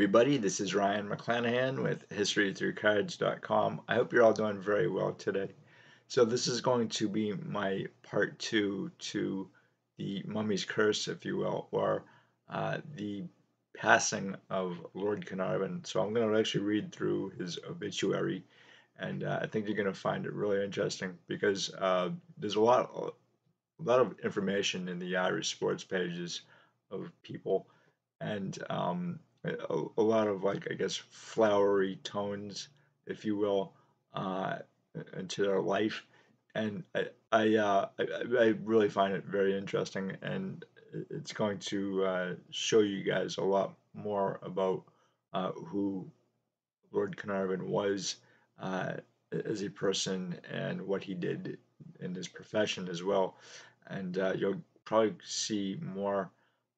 everybody. This is Ryan McClanahan with historythroughcards.com. I hope you're all doing very well today. So this is going to be my part two to the Mummy's Curse, if you will, or the passing of Lord Carnarvon. So I'm going to actually read through his obituary, and I think you're going to find it really interesting because there's a lot of information in the Irish sports pages of people, and a lot of, like, I guess, flowery tones, if you will, uh, into their life, and I really find it very interesting, and it's going to show you guys a lot more about who Lord Carnarvon was uh, as a person and what he did in his profession as well. And you'll probably see more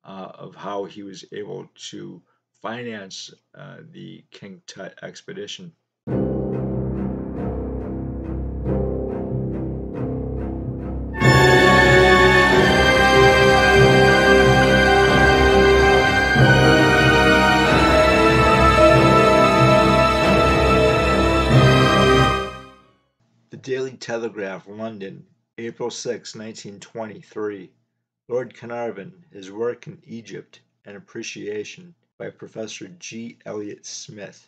of how he was able to finance the King Tut expedition. The Daily Telegraph, London, April 6, 1923. Lord Carnarvon, His Work in Egypt, and Appreciation, by Professor G. Elliott Smith.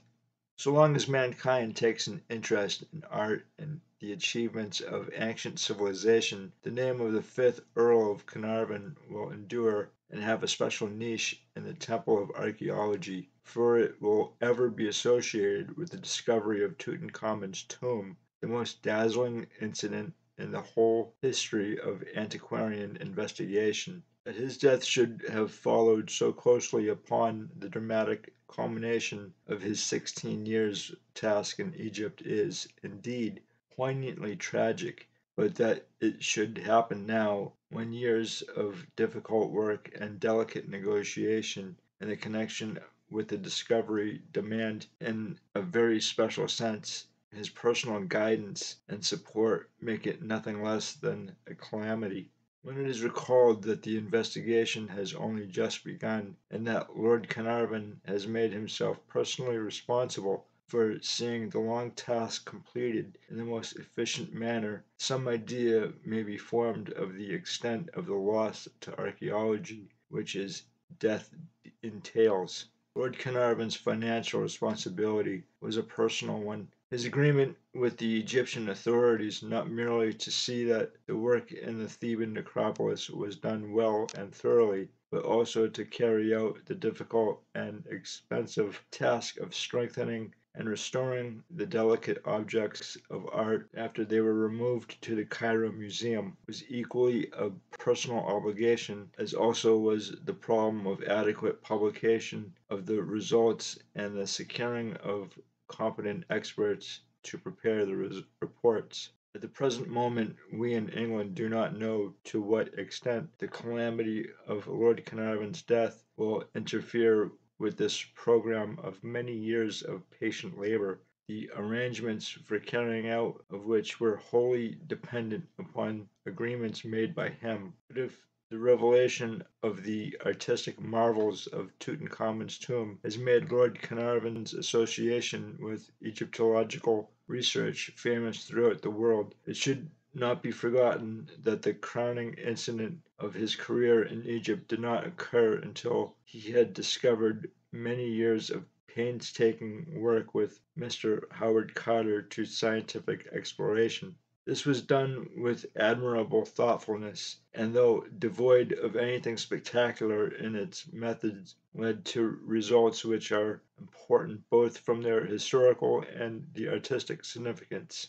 So long as mankind takes an interest in art and the achievements of ancient civilization, the name of the fifth Earl of Carnarvon will endure and have a special niche in the temple of archaeology, for it will ever be associated with the discovery of Tutankhamun's tomb, the most dazzling incident in the whole history of antiquarian investigation. That his death should have followed so closely upon the dramatic culmination of his 16 years' task in Egypt is, indeed, poignantly tragic, but that it should happen now, when years of difficult work and delicate negotiation in the connection with the discovery demand, in a very special sense, his personal guidance and support, make it nothing less than a calamity. When it is recalled that the investigation has only just begun, and that Lord Carnarvon has made himself personally responsible for seeing the long task completed in the most efficient manner, some idea may be formed of the extent of the loss to archaeology which his death entails. Lord Carnarvon's financial responsibility was a personal one. His agreement with the Egyptian authorities not merely to see that the work in the Theban necropolis was done well and thoroughly, but also to carry out the difficult and expensive task of strengthening and restoring the delicate objects of art after they were removed to the Cairo Museum, was equally a personal obligation, as also was the problem of adequate publication of the results and the securing of competent experts to prepare the reports. At the present moment, we in England do not know to what extent the calamity of Lord Carnarvon's death will interfere with this program of many years of patient labor, the arrangements for carrying out of which were wholly dependent upon agreements made by him. But if the revelation of the artistic marvels of Tutankhamun's tomb has made Lord Carnarvon's association with Egyptological research famous throughout the world, it should not be forgotten that the crowning incident of his career in Egypt did not occur until he had discovered many years of painstaking work with Mr. Howard Carter to scientific exploration. This was done with admirable thoughtfulness, and though devoid of anything spectacular in its methods, led to results which are important both from their historical and the artistic significance.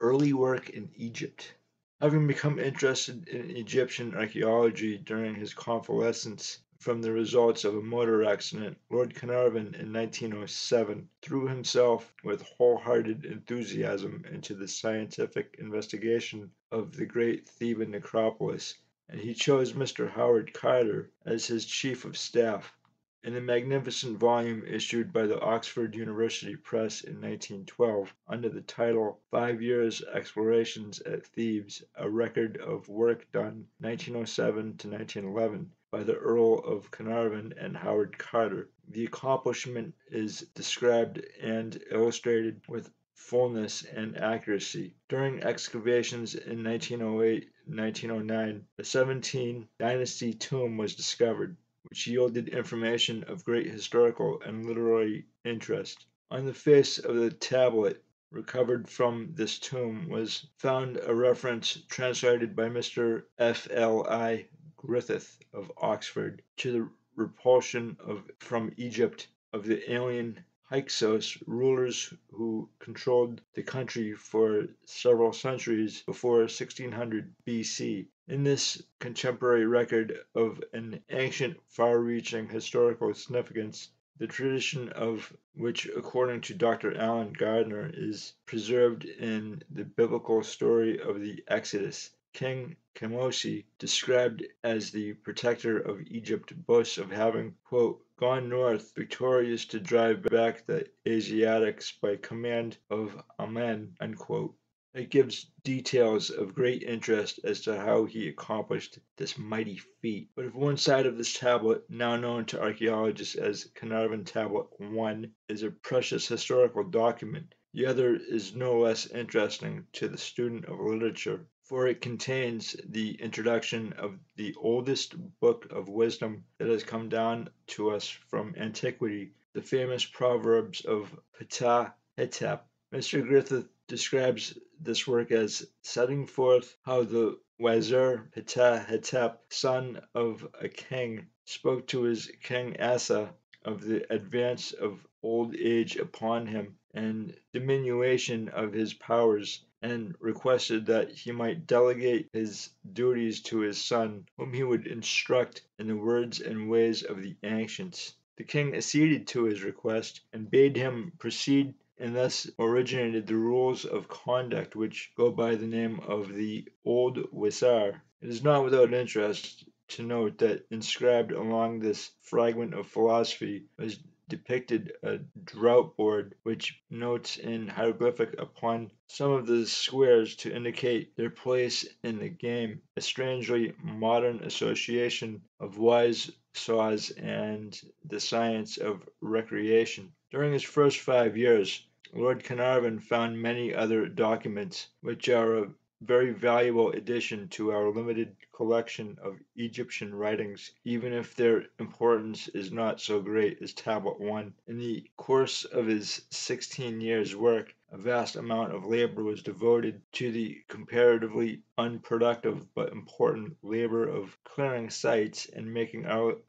Early work in Egypt. Having become interested in Egyptian archaeology during his convalescence from the results of a motor accident, Lord Carnarvon in 1907 threw himself with wholehearted enthusiasm into the scientific investigation of the great Theban necropolis, and he chose Mr. Howard Carter as his chief of staff. In a magnificent volume issued by the Oxford University Press in 1912, under the title 5 Years' Explorations at Thebes, a record of work done 1907 to 1911 by the Earl of Carnarvon and Howard Carter, The accomplishment is described and illustrated with fullness and accuracy. During excavations in 1908 and 1909, a 17th dynasty tomb was discovered, which yielded information of great historical and literary interest. On the face of the tablet recovered from this tomb was found a reference translated by Mr. F.L.I. Griffith of Oxford to the repulsion from Egypt of the alien Hyksos, rulers who controlled the country for several centuries before 1600 BC. In this contemporary record of an ancient, far-reaching historical significance, the tradition of which, according to Dr. Alan Gardner, is preserved in the biblical story of the Exodus. King Kemosi, described as the protector of Egypt, boasts of having, quote, gone north victorious to drive back the Asiatics by command of Amen, unquote. It gives details of great interest as to how he accomplished this mighty feat. But if one side of this tablet, now known to archaeologists as Carnarvon Tablet 1, is a precious historical document, the other is no less interesting to the student of literature, for it contains the introduction of the oldest book of wisdom that has come down to us from antiquity, the famous Proverbs of Ptah Hetep. Mr. Griffith describes this work as setting forth how the Wazir Ptah Hetep, son of a king, spoke to his King Asa of the advance of old age upon him and diminution of his powers, and requested that he might delegate his duties to his son, whom he would instruct in the words and ways of the ancients. The king acceded to his request and bade him proceed, and thus originated the rules of conduct which go by the name of the Old Wazir. It is not without interest to note that inscribed along this fragment of philosophy was depicted a drought board which notes in hieroglyphic upon some of the squares to indicate their place in the game, a strangely modern association of wise saws and the science of recreation. During his first 5 years, Lord Carnarvon found many other documents which are a very valuable addition to our limited collection of Egyptian writings, even if their importance is not so great as Tablet 1. In the course of his 16 years' work, a vast amount of labor was devoted to the comparatively unproductive but important labor of clearing sites and making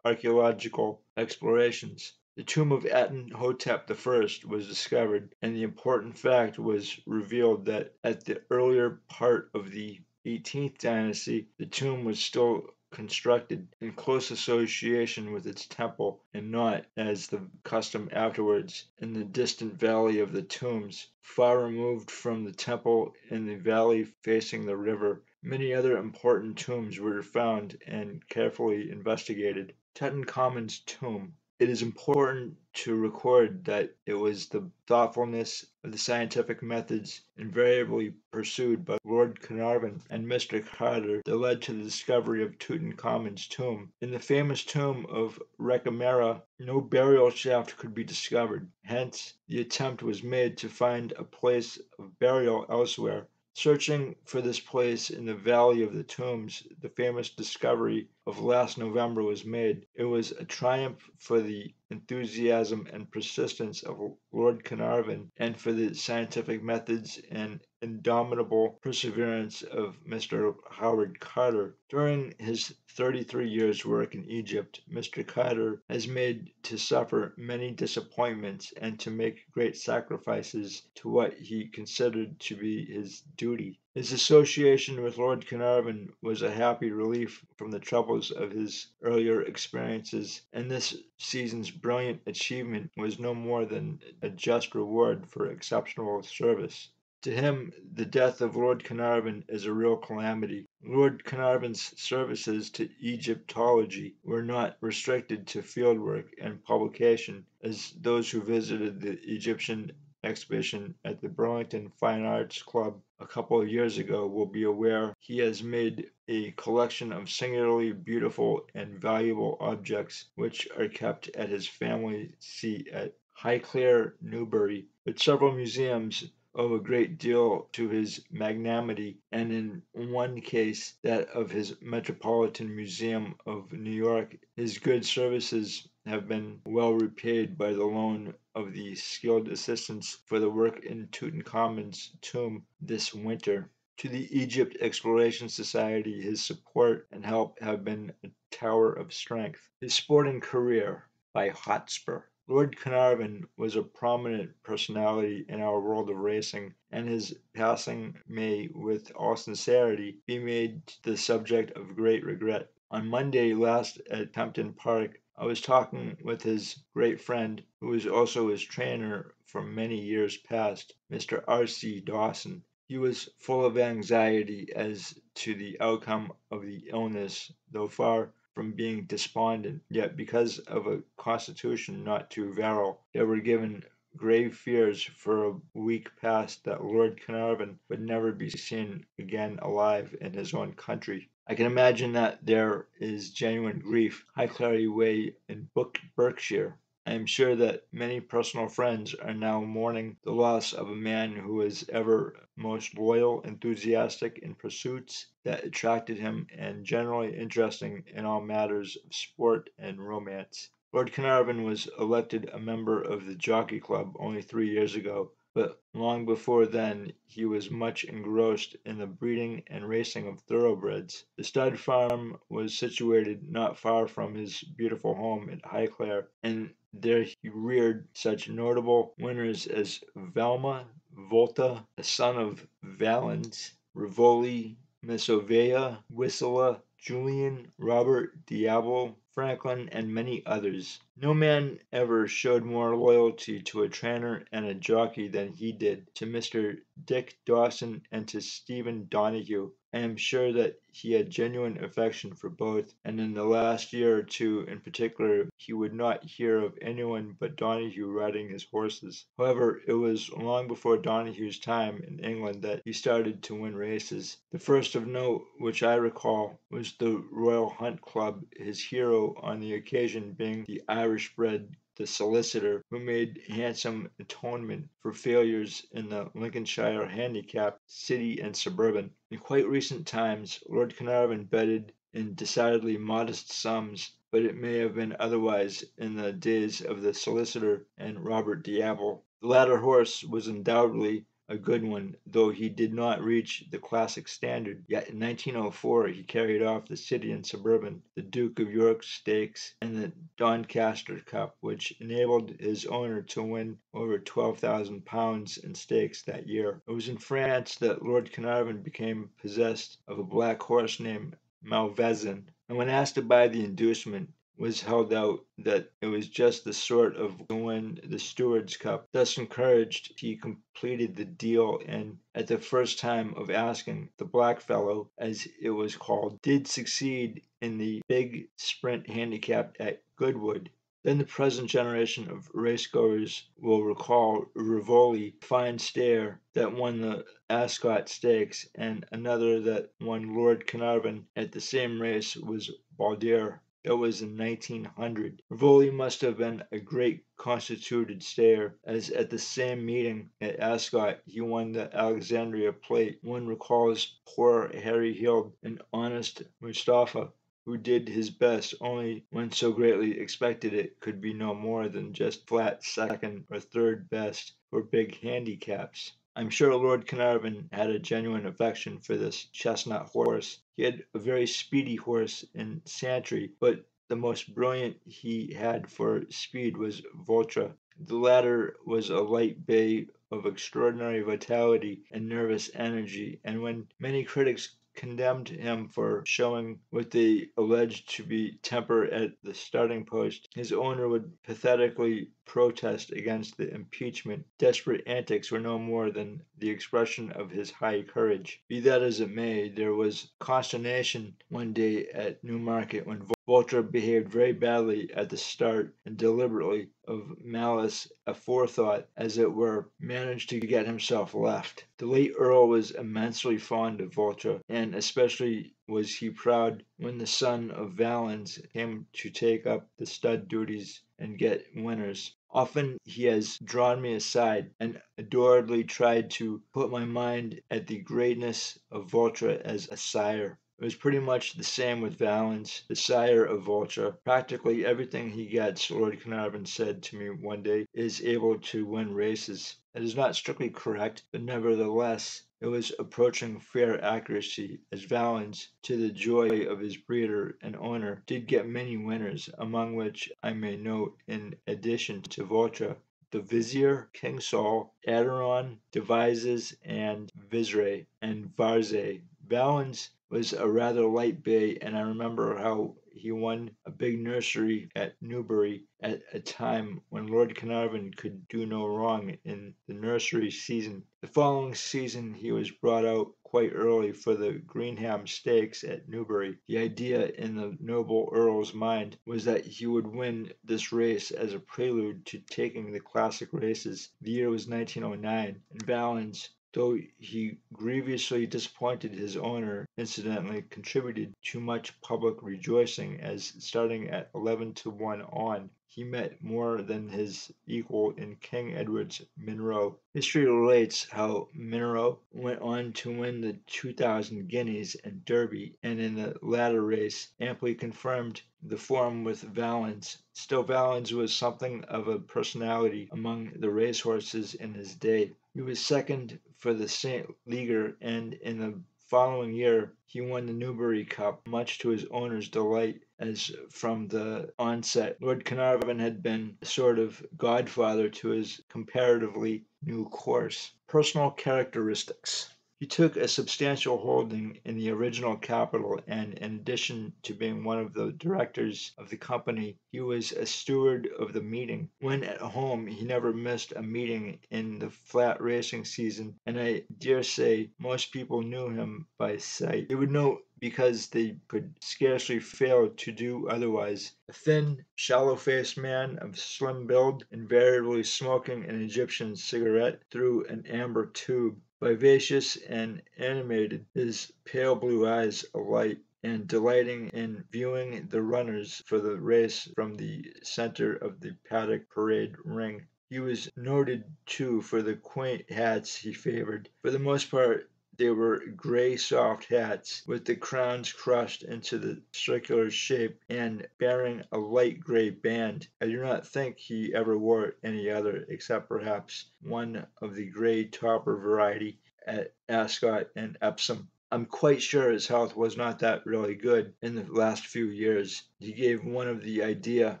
archaeological explorations. The tomb of Atenhotep I was discovered, and the important fact was revealed that at the earlier part of the 18th dynasty, the tomb was still constructed in close association with its temple, and not, as the custom afterwards, in the distant valley of the tombs, far removed from the temple in the valley facing the river. Many other important tombs were found and carefully investigated. Tutankhamun's tomb. It is important to record that it was the thoughtfulness of the scientific methods invariably pursued by Lord Carnarvon and Mr. Carter that led to the discovery of Tutankhamun's tomb. In the famous tomb of Rekhmara, no burial shaft could be discovered. Hence, the attempt was made to find a place of burial elsewhere. Searching for this place in the Valley of the Tombs, the famous discovery of last November was made. It was a triumph for the enthusiasm and persistence of Lord Carnarvon and for the scientific methods and indomitable perseverance of Mr. Howard Carter. During his 33 years' work in Egypt, Mr. Carter has made to suffer many disappointments and to make great sacrifices to what he considered to be his duty. His association with Lord Carnarvon was a happy relief from the troubles of his earlier experiences, and this season's brilliant achievement was no more than a just reward for exceptional service. To him, the death of Lord Carnarvon is a real calamity. Lord Carnarvon's services to Egyptology were not restricted to fieldwork and publication, as those who visited the Egyptian exhibition at the Burlington Fine Arts Club a couple of years ago will be aware he has made a collection of singularly beautiful and valuable objects which are kept at his family seat at Highclere, Newbury, but several museums owe a great deal to his magnanimity, and in one case, that of his Metropolitan Museum of New York, his good services have been well repaid by the loan of the skilled assistants for the work in Tutankhamun's tomb this winter. To the Egypt Exploration Society, his support and help have been a tower of strength. His sporting career by Hotspur. Lord Carnarvon was a prominent personality in our world of racing, and his passing may, with all sincerity, be made the subject of great regret. On Monday last at Kempton Park, I was talking with his great friend, who was also his trainer for many years past, Mr. R.C. Dawson. He was full of anxiety as to the outcome of the illness, though far from being despondent, yet because of a constitution not too virile, there were given grave fears for a week past that Lord Carnarvon would never be seen again alive in his own country. I can imagine that there is genuine grief. Highclere Way in Berkshire. I am sure that many personal friends are now mourning the loss of a man who was ever most loyal, enthusiastic in pursuits that attracted him, and generally interesting in all matters of sport and romance. Lord Carnarvon was elected a member of the Jockey Club only 3 years ago, but long before then he was much engrossed in the breeding and racing of thoroughbreds. The stud farm was situated not far from his beautiful home at Highclere, and there he reared such notable winners as Velma, Volta, the son of Valens, Rivoli, Masovea, Whistler, Julian, Robert, Diablo, Franklin, and many others. No man ever showed more loyalty to a trainer and a jockey than he did to Mr. Dick Dawson and to Stephen Donahue. I am sure that he had genuine affection for both, and in the last year or two in particular he would not hear of anyone but Donahue riding his horses. However, it was long before Donahue's time in England that he started to win races. The first of note which I recall was the Royal Hunt Club, his hero on the occasion being the Irish-bred the solicitor, who made handsome atonement for failures in the Lincolnshire Handicap, City and Suburban. In quite recent times, Lord Carnarvon betted in decidedly modest sums, but it may have been otherwise in the days of the solicitor and Robert Diablo. The latter horse was undoubtedly a good one, though he did not reach the classic standard. Yet in 1904 he carried off the City and Suburban, the Duke of York Stakes, and the Doncaster Cup, which enabled his owner to win over £12,000 in stakes that year. It was in France that Lord Carnarvon became possessed of a black horse named Malvezin, and when asked to buy the inducement, was held out that it was just the sort of to win the Stewards' Cup. Thus encouraged, he completed the deal, and at the first time of asking, the blackfellow, as it was called, did succeed in the big sprint handicap at Goodwood. Then the present generation of racegoers will recall Rivoli, fine stare, that won the Ascot Stakes, and another that won Lord Carnarvon at the same race was Baldier. That was in 1900. Rivoli must have been a great constituted stayer, as at the same meeting at Ascot he won the Alexandria Plate. One recalls poor Harry Hild, an honest Mustapha, who did his best, only when so greatly expected it could be no more than just flat second or third best for big handicaps. I'm sure Lord Carnarvon had a genuine affection for this chestnut horse. He had a very speedy horse in Santry, but the most brilliant he had for speed was Vulture. The latter was a light bay of extraordinary vitality and nervous energy, and when many critics condemned him for showing what they alleged to be temper at the starting post, his owner would pathetically protest against the impeachment. Desperate antics were no more than the expression of his high courage. Be that as it may, there was consternation one day at Newmarket when Walter behaved very badly at the start and deliberately, of malice aforethought, as it were, managed to get himself left. The late Earl was immensely fond of Walter, and especially was he proud when the son of Valens came to take up the stud duties and get winners. Often he has drawn me aside and adoringly tried to put my mind at the greatness of Walter as a sire. It was pretty much the same with Valens, the sire of Vulture. Practically everything he gets, Lord Carnarvon said to me one day, is able to win races. It is not strictly correct, but nevertheless it was approaching fair accuracy, as Valens, to the joy of his breeder and owner, did get many winners, among which I may note, in addition to Vulture, the Vizier, King Saul, Aderon, Devizes, and Vizre, and Varze. Valens was a rather light bay, and I remember how he won a big nursery at Newbury at a time when Lord Carnarvon could do no wrong in the nursery season. The following season he was brought out quite early for the Greenham Stakes at Newbury. The idea in the noble Earl's mind was that he would win this race as a prelude to taking the classic races. The year was 1909, and Valens, though he grievously disappointed his owner, incidentally contributed to much public rejoicing, as starting at 11 to 1 on, he met more than his equal in King Edward's Monroe. History relates how Monroe went on to win the 2,000 guineas and Derby, and in the latter race amply confirmed the form with Valens. Still, Valens was something of a personality among the racehorses in his day. He was second for the St. Leger, and in the following year he won the Newbury Cup, much to his owner's delight, as from the onset Lord Carnarvon had been a sort of godfather to his comparatively new course. Personal characteristics. He took a substantial holding in the original capital, and in addition to being one of the directors of the company, he was a steward of the meeting. When at home, he never missed a meeting in the flat racing season, and I dare say most people knew him by sight. They would know because they could scarcely fail to do otherwise. A thin, shallow-faced man of slim build, invariably smoking an Egyptian cigarette through an amber tube. Vivacious and animated, his pale blue eyes alight, and delighting in viewing the runners for the race from the center of the paddock parade ring. He was noted, too, for the quaint hats he favored. For the most part, they were gray soft hats, with the crowns crushed into the circular shape and bearing a light gray band. I do not think he ever wore any other, except perhaps one of the gray topper variety at Ascot and Epsom. I'm quite sure his health was not that really good in the last few years. He gave one the idea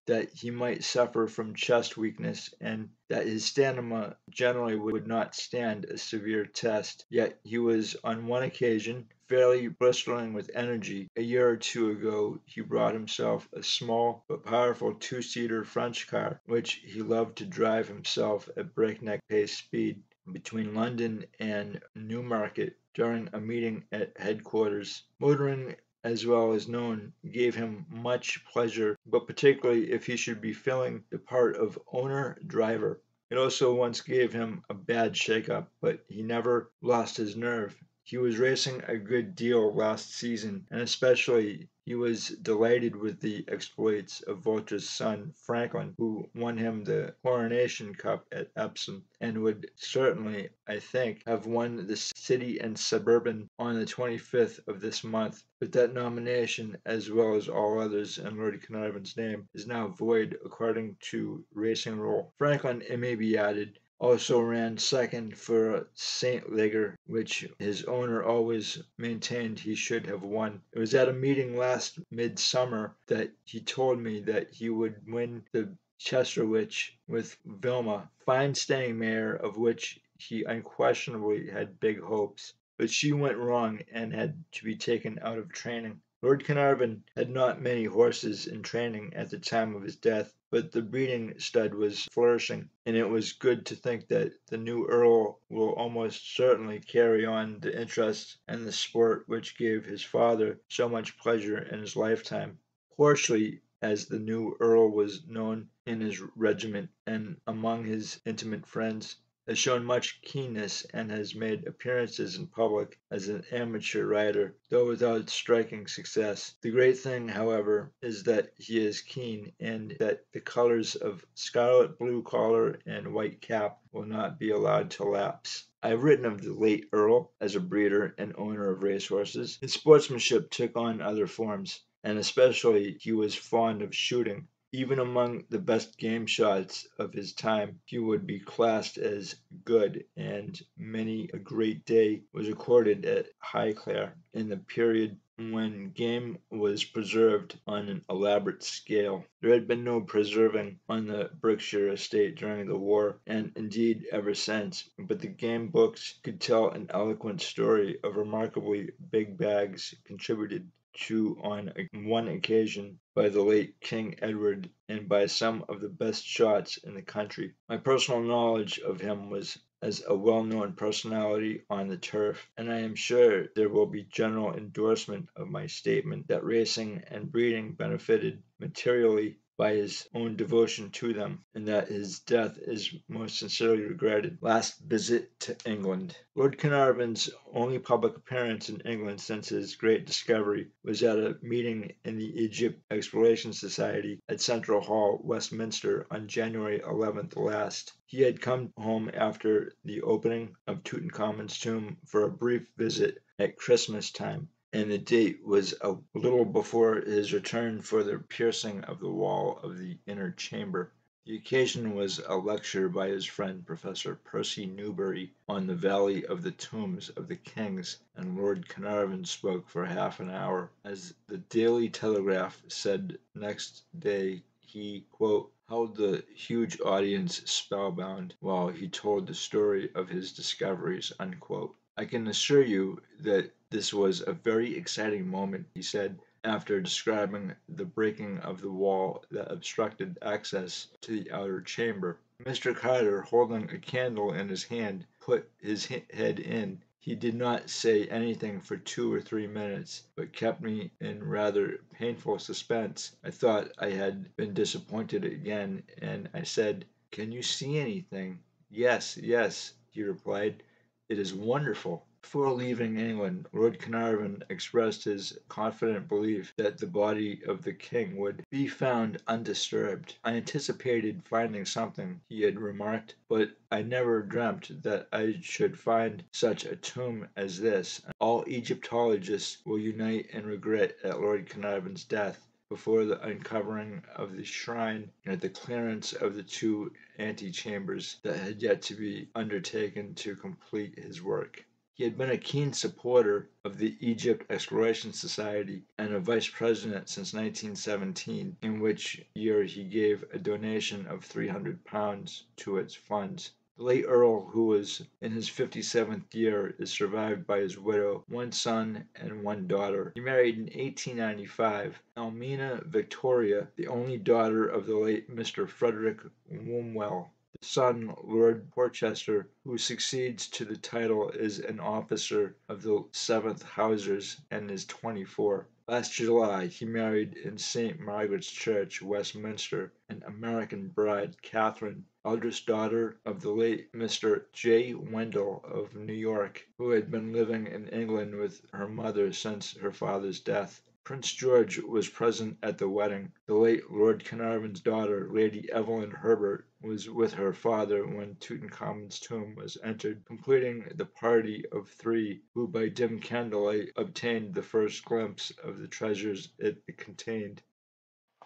that he might suffer from chest weakness, and that his stamina generally would not stand a severe test. Yet he was on one occasion fairly bristling with energy. A year or two ago he brought himself a small but powerful two-seater French car, which he loved to drive himself at breakneck pace speed between London and Newmarket during a meeting at headquarters. Motoring, as well as known, gave him much pleasure, but particularly if he should be filling the part of owner-driver. It also once gave him a bad shake-up, but he never lost his nerve. He was racing a good deal last season, and especially he was delighted with the exploits of Vulture's son, Franklin, who won him the Coronation Cup at Epsom, and would certainly, I think, have won the City and Suburban on the 25th of this month. But that nomination, as well as all others in Lord Carnarvon's name, is now void according to racing rule. Franklin, it may be added, also ran second for St. Leger, which his owner always maintained he should have won. It was at a meeting last midsummer that he told me that he would win the Chesterwich with Vilma, fine staying mare of which he unquestionably had big hopes. But she went wrong and had to be taken out of training. Lord Carnarvon had not many horses in training at the time of his death, but the breeding stud was flourishing, and it was good to think that the new Earl will almost certainly carry on the interest and the sport which gave his father so much pleasure in his lifetime. Horsley, as the new Earl was known in his regiment and among his intimate friends, has shown much keenness and has made appearances in public as an amateur rider, though without striking success. The great thing, however, is that he is keen, and that the colors of scarlet blue collar and white cap will not be allowed to lapse. I have written of the late Earl as a breeder and owner of racehorses. His sportsmanship took on other forms, and especially he was fond of shooting. Even among the best game shots of his time, he would be classed as good, and many a great day was accorded at Highclere in the period when game was preserved on an elaborate scale. There had been no preserving on the Berkshire estate during the war, and indeed ever since, but the game books could tell an eloquent story of remarkably big bags contributed to on one occasion by the late King Edward and by some of the best shots in the country. My personal knowledge of him was as a well-known personality on the turf, and I am sure there will be general endorsement of my statement that racing and breeding benefited materially by his own devotion to them, and that his death is most sincerely regretted. Last visit to England. Lord Carnarvon's only public appearance in England since his great discovery was at a meeting in the Egypt Exploration Society at Central Hall, Westminster, on January 11th last. He had come home after the opening of Tutankhamun's tomb for a brief visit at Christmas time, and the date was a little before his return for the piercing of the wall of the inner chamber. The occasion was a lecture by his friend Professor Percy Newberry on the Valley of the Tombs of the Kings, and Lord Carnarvon spoke for half an hour. As the Daily Telegraph said next day, he, quote, held the huge audience spellbound while he told the story of his discoveries, unquote. I can assure you that this was a very exciting moment, he said, after describing the breaking of the wall that obstructed access to the outer chamber. Mr. Carter, holding a candle in his hand, put his head in. He did not say anything for 2 or 3 minutes, but kept me in rather painful suspense. I thought I had been disappointed again, and I said, "Can you see anything?" "Yes, yes," he replied. "It is wonderful." Before leaving England, Lord Carnarvon expressed his confident belief that the body of the king would be found undisturbed. "I anticipated finding something," he had remarked, "but I never dreamt that I should find such a tomb as this. All Egyptologists will unite in regret at Lord Carnarvon's death before the uncovering of the shrine and the clearance of the 2 antechambers that had yet to be undertaken to complete his work." He had been a keen supporter of the Egypt Exploration Society and a vice president since 1917, in which year he gave a donation of £300 to its funds. The late Earl, who was in his 57th year, is survived by his widow, 1 son, and 1 daughter. He married in 1895 Almina Victoria, the only daughter of the late Mr. Frederick Wombwell. The son, Lord Porchester, who succeeds to the title, is an officer of the 7th Hussars and is 24. Last July he married in St. Margaret's Church, Westminster, an American bride, Catherine, eldest daughter of the late Mr. J. Wendell of New York, who had been living in England with her mother since her father's death. Prince George was present at the wedding. The late Lord Carnarvon's daughter, Lady Evelyn Herbert, was with her father when Tutankhamun's tomb was entered, completing the party of 3 who by dim candlelight obtained the first glimpse of the treasures it contained.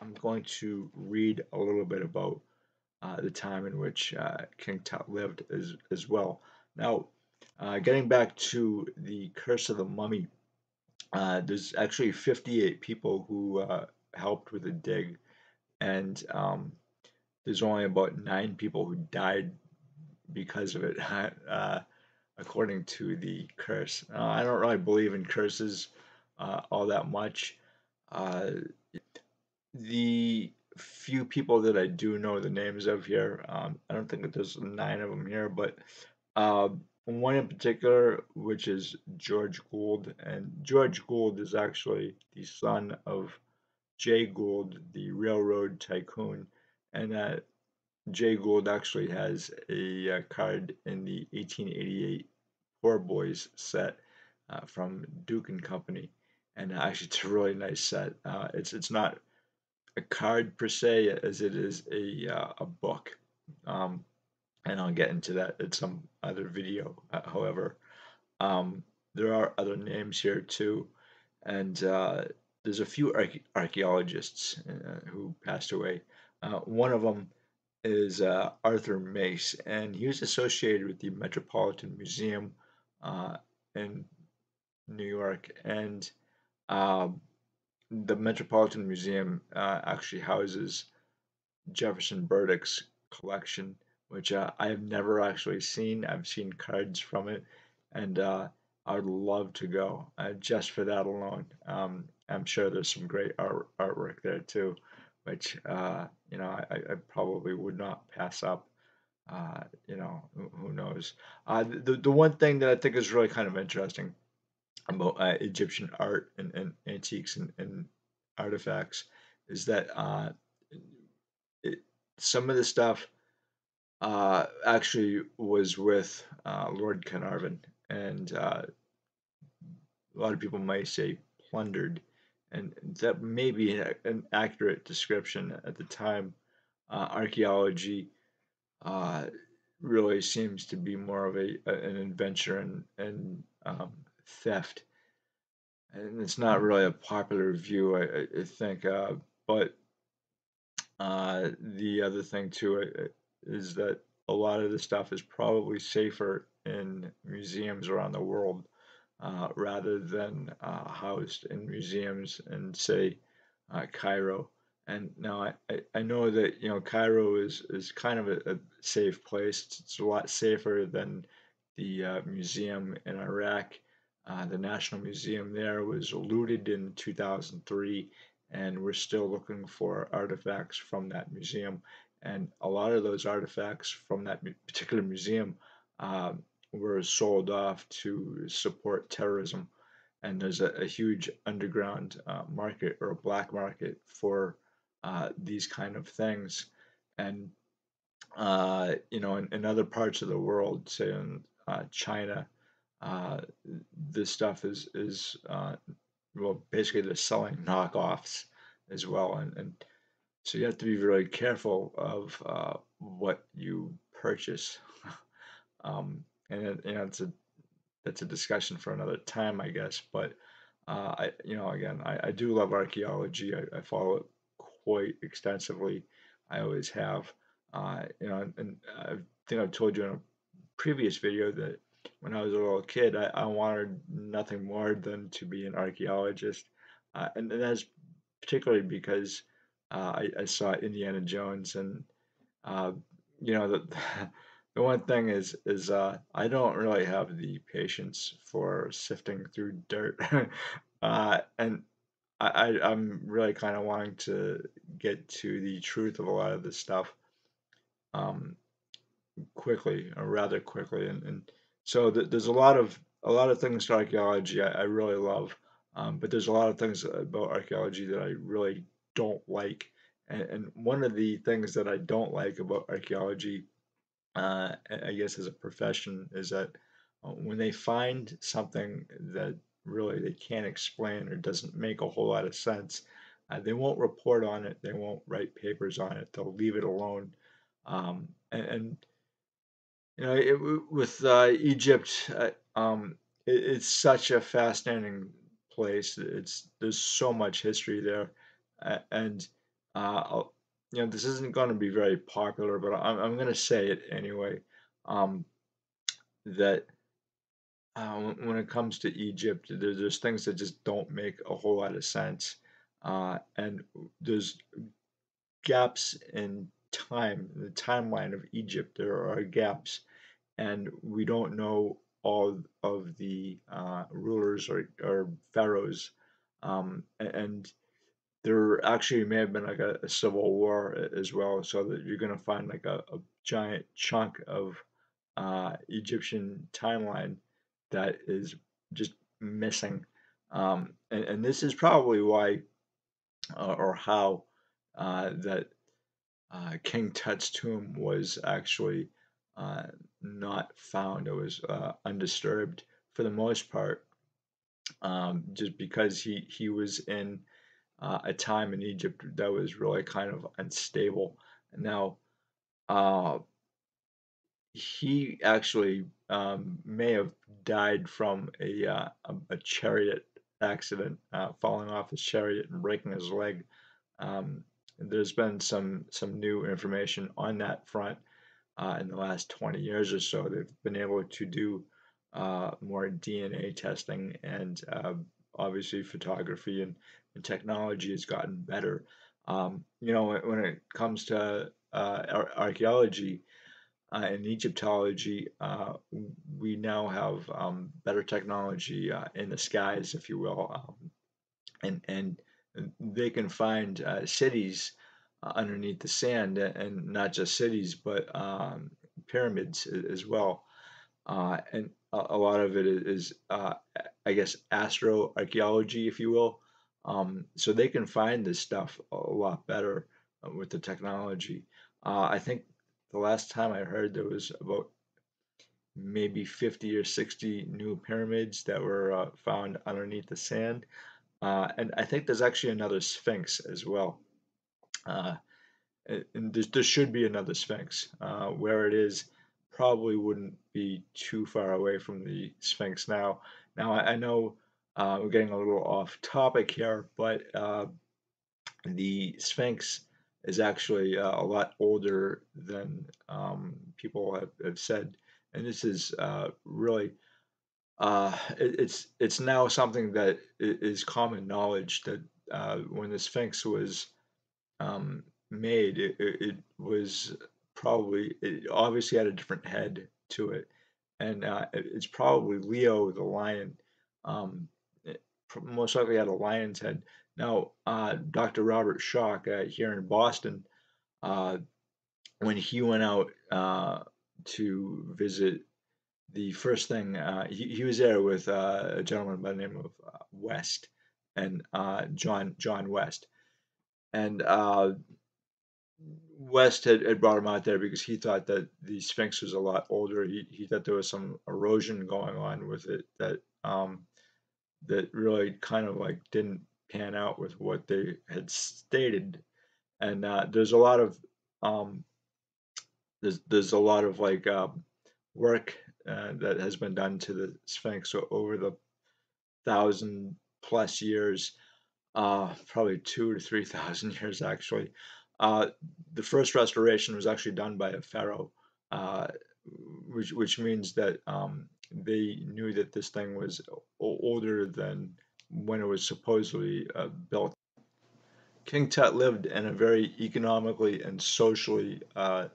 I'm going to read a little bit about the time in which King Tut lived as well. Now, getting back to the Curse of the Mummy, there's actually 58 people who helped with the dig, and there's only about 9 people who died because of it, according to the curse. I don't really believe in curses all that much. Uh, the few people that I do know the names of here, I don't think that there's 9 of them here, but uh, one in particular, which is George Gould, and George Gould is actually the son of Jay Gould, the railroad tycoon, and Jay Gould actually has a card in the 1888 Poor Boys set from Duke and Company, and actually it's a really nice set. It's not a card per se as it is a book, um, and I'll get into that in some other video. However, there are other names here too, and there's a few archaeologists who passed away. One of them is Arthur Mace, and he was associated with the Metropolitan Museum uh, in New York, and uh, the Metropolitan Museum actually houses Jefferson Burdick's collection, which I have never actually seen. I've seen cards from it, and I would love to go just for that alone. I'm sure there's some great artwork there too, which I probably would not pass up. Who knows? The one thing that I think is really kind of interesting about Egyptian art and antiques and artifacts is that it, some of the stuff actually was with Lord Carnarvon, and a lot of people might say plundered, and that may be an accurate description at the time. Archaeology uh, really seems to be more of an adventure and theft, and it's not really a popular view, I think. But the other thing too is that a lot of the stuff is probably safer in museums around the world rather than housed in museums in, say, Cairo. And now I know that Cairo is kind of a safe place. It's a lot safer than the museum in Iraq. The National Museum there was looted in 2003, and we're still looking for artifacts from that museum. And a lot of those artifacts from that particular museum uh, were sold off to support terrorism. And there's a huge underground market or a black market for these kind of things. And in other parts of the world, say in China, uh, this stuff is well, basically they're selling knockoffs as well, and so you have to be very careful of what you purchase. It's that's a discussion for another time, I guess. But again, I do love archaeology. I follow it quite extensively. I always have. And I think I've told you in a previous video that when I was a little kid, I wanted nothing more than to be an archaeologist, and that's particularly because I saw Indiana Jones, and uh, the the one thing is I don't really have the patience for sifting through dirt, and I'm really kind of wanting to get to the truth of a lot of this stuff um, quickly, or rather quickly, and so there's a lot of things to archaeology I really love, but there's a lot of things about archaeology that I really don't like, and one of the things that I don't like about archaeology I guess as a profession is that when they find something that really they can't explain or doesn't make a whole lot of sense, they won't report on it. They won't write papers on it. They'll leave it alone. And with Egypt, it's such a fascinating place. There's so much history there, and this isn't going to be very popular, but I'm going to say it anyway. Um, that when it comes to Egypt, there's things that just don't make a whole lot of sense, and there's gaps in time, in the timeline of Egypt. There are gaps, and we don't know all of the rulers or pharaohs, and there actually may have been like a civil war as well, so that you're going to find like a giant chunk of Egyptian timeline that is just missing. And this is probably why or how that King Tut's tomb was actually uh, not found. It was undisturbed for the most part, just because he was in a time in Egypt that was really kind of unstable. Now, uh, he actually may have died from a chariot accident, falling off his chariot and breaking his leg. Um, there's been some new information on that front in the last 20 years or so. They've been able to do more DNA testing, and obviously photography and technology has gotten better. When it comes to archaeology and Egyptology, we now have better technology in the skies, if you will, and they can find cities underneath the sand, and not just cities, but pyramids as well. And a lot of it is, I guess, astroarchaeology, if you will. So they can find this stuff a lot better with the technology. I think the last time I heard there was about maybe 50 or 60 new pyramids that were found underneath the sand. And I think there's actually another Sphinx as well. Uh, and there should be another Sphinx. Where it is probably wouldn't be too far away from the Sphinx now. Now, I know we're getting a little off topic here, but the Sphinx is actually a lot older than people have said. And this is really it's now something that is common knowledge that when the Sphinx was made, it was probably, it obviously had a different head to it, and it's probably Leo the lion. It most likely had a lion's head. Now, Dr. Robert Schoch here in Boston, uh, when he went out to visit, the first thing he was there with a gentleman by the name of West and John West, and West had brought him out there because he thought that the Sphinx was a lot older. He thought there was some erosion going on with it that really kind of like didn't pan out with what they had stated. And there's a lot of um, there's a lot of like work that has been done to the Sphinx over the 1,000+ years, probably 2 to 3,000 years actually. Uh, the first restoration was actually done by a pharaoh, uh, which means that they knew that this thing was older than when it was supposedly built. King Tut lived in a very economically and socially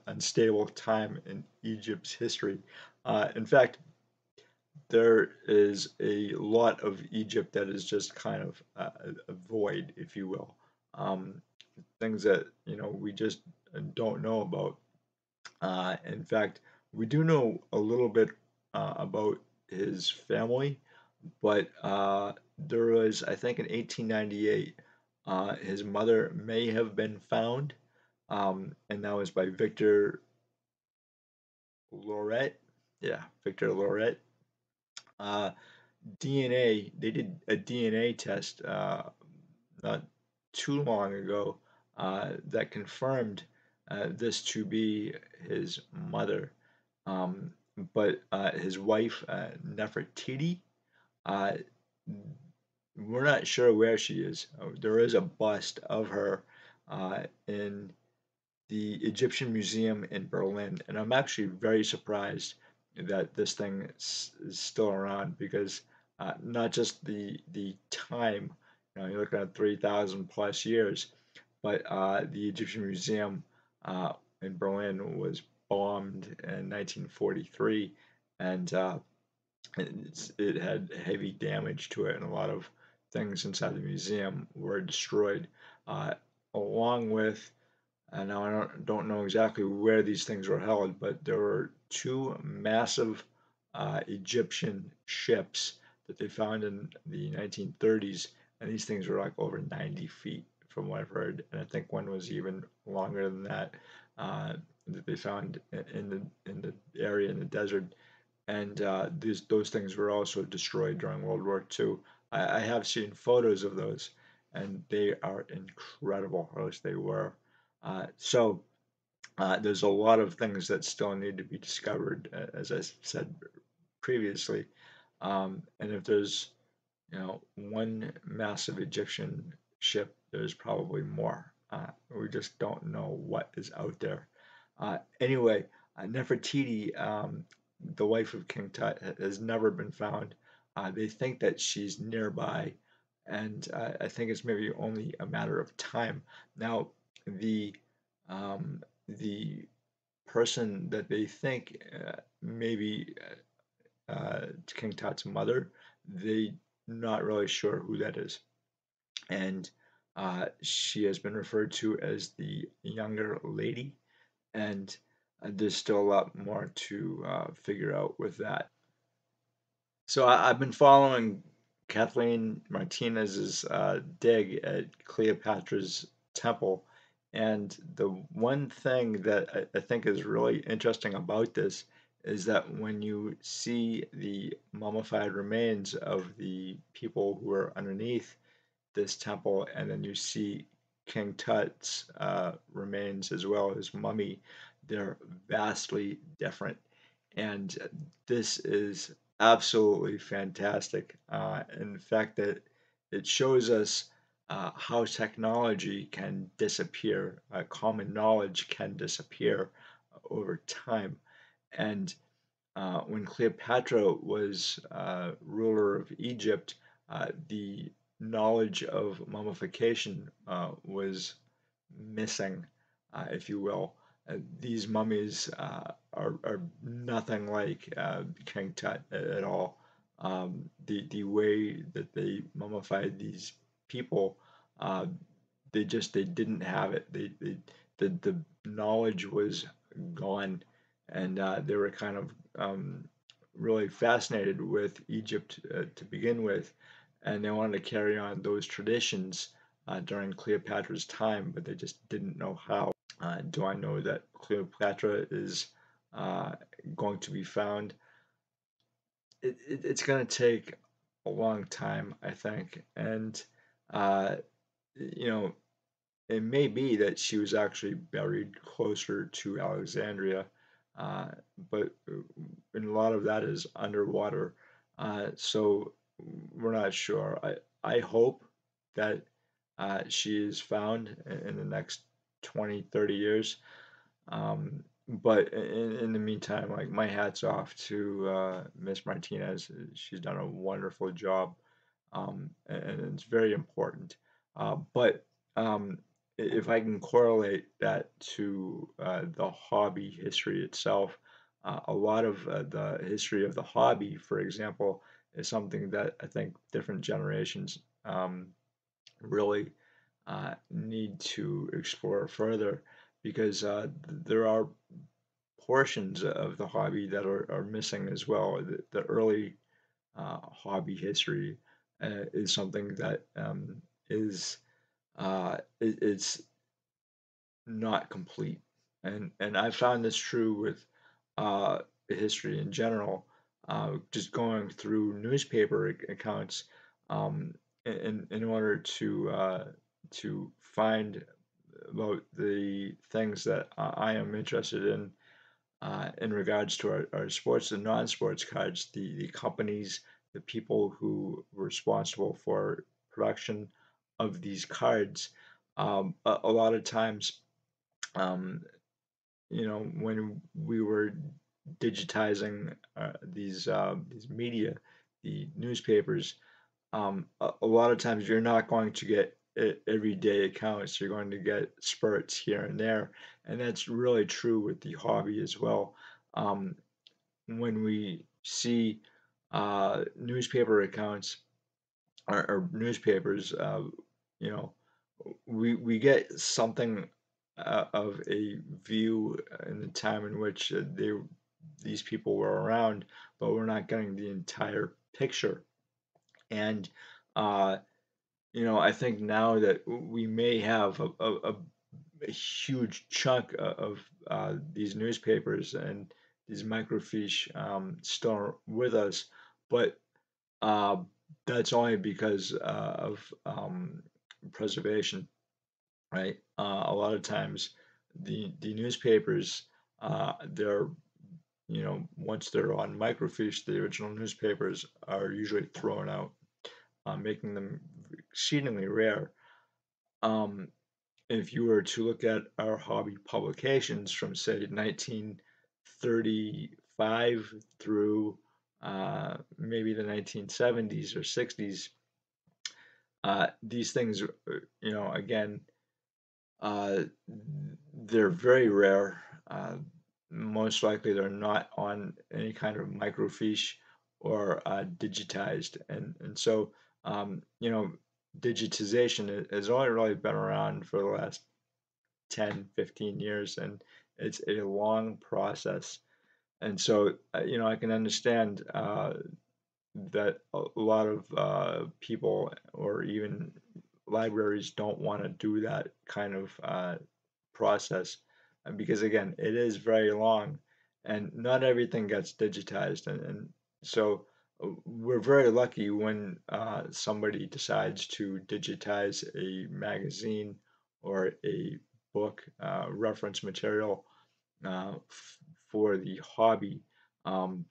unstable time in Egypt's history. In fact, there is a lot of Egypt that is just kind of a void, if you will. Um, Things that we just don't know about. In fact, we do know a little bit about his family, but there was, I think, in 1898, his mother may have been found, and that was by Victor Loret. Yeah, Victor Loret. Uh, DNA, they did a DNA test not too long ago that confirmed this to be his mother. Um, but his wife, Nefertiti, uh, we're not sure where she is. There is a bust of her in the Egyptian Museum in Berlin, and I'm actually very surprised that this thing is still around because not just the time, you're looking at 3,000+ years, but the Egyptian Museum in Berlin was bombed in 1943, and it had heavy damage to it and a lot of things inside the museum were destroyed, uh, along with, and now I don't know exactly where these things were held, but there were two massive Egyptian ships that they found in the 1930s, and these things were like over 90 feet from what I've heard, and I think one was even longer than that, uh, that they found in the area in the desert, and those things were also destroyed during World War II. I have seen photos of those, and they are incredible, or at least they were. There's a lot of things that still need to be discovered, as I said previously. And if there's, one massive Egyptian ship, there's probably more. We just don't know what is out there. Anyway, Nefertiti, the wife of King Tut, has never been found. They think that she's nearby, and I think it's maybe only a matter of time. Now, the the person that they think maybe King Tut's mother, they not really sure who that is, and she has been referred to as the younger lady, and there's still a lot more to figure out with that. So I've been following Kathleen Martinez's dig at Cleopatra's temple, and the one thing that I think is really interesting about this is that when you see the mummified remains of the people who are underneath this temple, and then you see King Tut's remains as well, his mummy, they're vastly different. And this is absolutely fantastic. In fact, that it shows us how technology can disappear, common knowledge can disappear over time. And when Cleopatra was ruler of Egypt, the knowledge of mummification was missing, if you will. These mummies are nothing like King Tut at all. The way that they mummified these people, uh, they didn't have it. The knowledge was gone, and they were kind of really fascinated with Egypt to begin with, and they wanted to carry on those traditions during Cleopatra's time, but they just didn't know how. Do I know that Cleopatra is uh, going to be found? It's going to take a long time, I think, and uh, you know, it may be that she was actually buried closer to Alexandria, uh, but and a lot of that is underwater. So we're not sure. I hope that she is found in the next 20, 30 years. But in the meantime, like my hat's off to Miss Martinez. She's done a wonderful job, and it's very important. But um, if I can correlate that to the hobby history itself, a lot of the history of the hobby, for example, is something that I think different generations really need to explore further because there are portions of the hobby that are missing as well. The early hobby history is something that is it's not complete, and I found this true with uh, history in general. Just going through newspaper accounts um, in order to find about the things that I am interested in regards to our sports and non-sports cards, the companies, the people who were responsible for production of these cards. A lot of times, um, when we were digitizing these media, the newspapers, a lot of times you're not going to get everyday accounts. You're going to get spurts here and there, and that's really true with the hobby as well. Um, when we see newspaper accounts, or newspapers, you know, we get something of a view in the time in which these people were around, but we're not getting the entire picture. And uh, I think now that we may have a huge chunk of these newspapers and these microfiche still with us, but uh, that's only because of preservation, right? A lot of times, the newspapers, they're once they're on microfiche, the original newspapers are usually thrown out, making them exceedingly rare. Um, if you were to look at our hobby publications from, say, 1935 through maybe the 1970s or 60s, these things, again, uh, they're very rare. Most likely, they're not on any kind of microfiche or digitized, and so digitization has only really been around for the last 10, 15 years, and it's a long process. And so, I can understand that a lot of people or even libraries don't want to do that kind of process, because again, it is very long, and not everything gets digitized, and so we're very lucky when somebody decides to digitize a magazine or a book reference material for the hobby. Um,